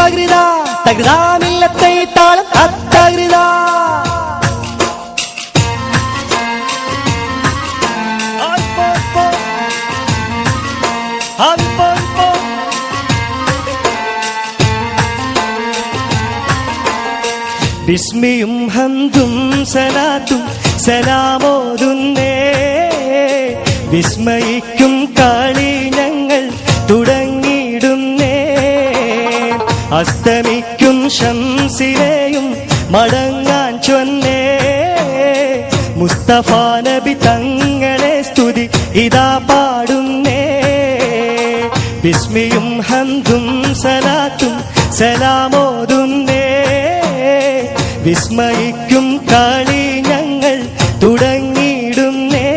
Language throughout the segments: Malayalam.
തകൃതാ തകൃതാമില്ലത്തെ താളം അത്തകൃതാ. ബിസ്മിയും ഹംദും സലാത്തും സലാമോതുന്നേ, വിസ്മയിക്കും കളി ഞങ്ങൾ തുടങ്ങിയിടുന്നേ. അസ്തമിക്കും ശംസിനെയും മടങ്ങാൻ ചൊന്നേ, മുസ്തഫ നബി തങ്ങളെ സ്തുതി ഇതാ പാടുന്നേ. ബിസ്മിയും ഹംദും സലാത്തും സലാമോതുന്നേ, വിസ്മയിക്കും കളി ഞങ്ങൾ തുടങ്ങിയിടുന്നേ.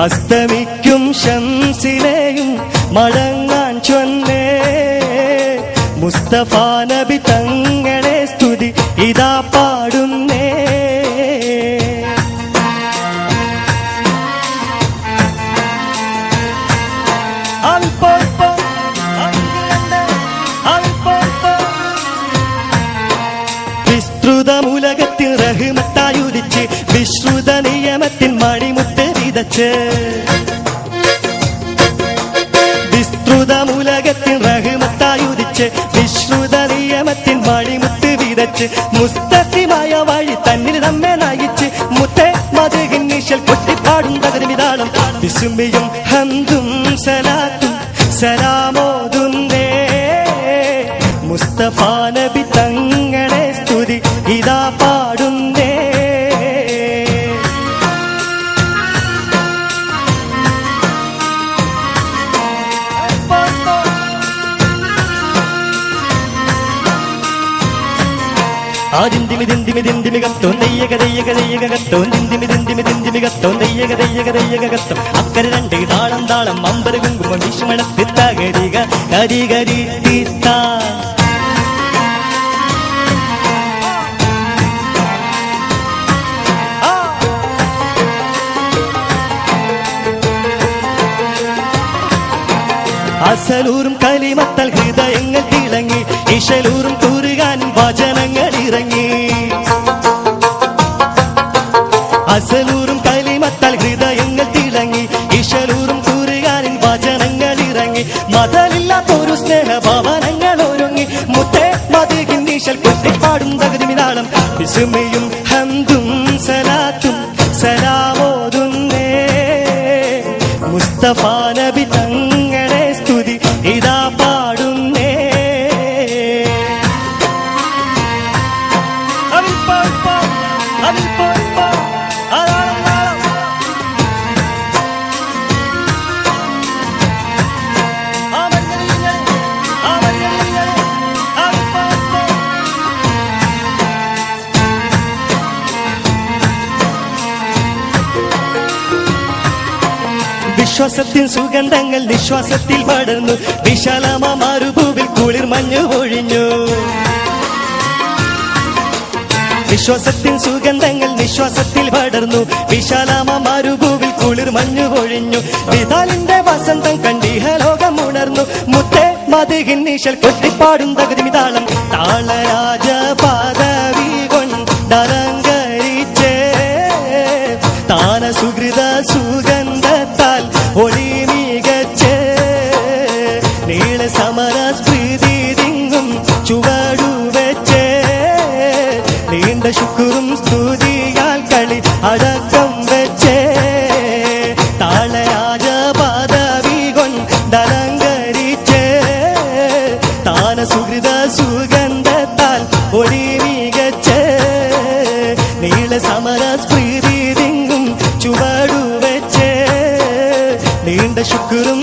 അസ്തമിക്കും ശംസിനെയും മടങ്ങാൻ ചൊന്നേ, മുസ്തഫ നബി തങ്ങളെ സ്തുതി ഇതാ പാടുന്നേ. വിസ്തൃതമുലകത്തിൽ റഹ്മത്തായുദിച്ച് വിശ്രുത നിയമത്തിൻ മണിമുത്ത് വിതച്ച്. വിസ്തൃതമുലകത്തിൽ റഹ്മത്തായുദിച്ച് വിശ്രുത നിയമത്തിൻ മണിമുത്ത് വിതച്ച്. മുസ്തഖിമായ വഴി തന്നിൽ നമ്മെ നയിച്ച് മുത്തേ മദ്ഹിൻ നിശൽ കൊട്ടിപ്പാടും തകർമിതാളം. ബിസ്മിയും ഹംദും സലാത്തും സലാമോതുന്നേ, മുസ്തഫ നബി തങ്ങളെ സ്തുതി ഇതാ പാടുന്നേ. ആദിന്തിമിതിന്തിമിതിന്തിമികത്തോ നെയ്യകതയ്യകതയ്യകത്തോ നിന്തിമിതിന്തിമിതിന്തിമികത്തോ നെയ്യകതയ്യകതയ്യകത്തോ. അക്കരെ രണ്ട് താളം താളം അമ്പര കുങ്കുമം വിഷ്മണത്തിത്ത ഗരിക ഗരി ഗരി തീത്ത. അസലൂറും കലിമത്താൽ ഹൃദയങ്ങൾ തിളങ്ങി, ഇശലൂറും കൂറുകാൻ വചനങ്ങൾ ഇറങ്ങി. അസലൂറും കലിമത്താൽ ഹൃദയങ്ങൾ തിളങ്ങി, ഇശലൂറും കൂറുകാൻ വചനങ്ങൾ ഇറങ്ങി. മതലില്ലാത്തൊരു സ്നേഹഭവനങ്ങൾ ഒരുങ്ങി, മുത്തേ മദ്ഹിൻ നിശൽ കൊട്ടിപ്പാടും തകർമിതാളം. ബിസ്മിയും ഹംദും സലാത്തും സലാമോതുന്നേ, മുസ്തഫ നബി തങ്ങളെ സ്തുതി ഇതാ പാടുന്നേ. വിശ്വാസത്തിൻ സുഗന്ധങ്ങൾ നിശ്വാസത്തിൽ പടർന്നു, വിശാലമാ മരുഭൂവിൽ കുളിർ മഞ്ഞു പൊഴിഞ്ഞു. വിശ്വാസത്തിൻ സുഗന്ധങ്ങൾ നിശ്വാസത്തിൽ പടർന്നു, വിശാലമാ മരുഭൂവിൽ കുളിർ മഞ്ഞു പൊഴിഞ്ഞു. വിതാലിന്റെ വസന്തം കണ്ടിഹലോകം ഉണർന്നു, മുത്തേ മദ്ഹിൻ നിശൽ കൊട്ടിപ്പാടും തകർമിതാളം. താളരാജ പദവി കൊണ്ടലങ്കരിച്ചേ, താന സുഹൃത സുഗന്ധത്താൽ ഒളി മികച്ചേ. നീള സമര സ്മൃതി തിങ്ങും ചുവടുവെച്ചേ, നീണ്ട ശുക്രും സ്തുതിയാൽ കളി അടക്കം വെച്ചേ. താളരാജ പദവി കൊണ്ടലങ്കരിച്ചേ, താന സുഹൃത സുഗന്ധത്താൽ ഒളി മികച്ചേ. നീള സമര സ്മൃതി തിങ്ങും ചുവടുവെച്ചേ, നീണ്ട ശുക്രും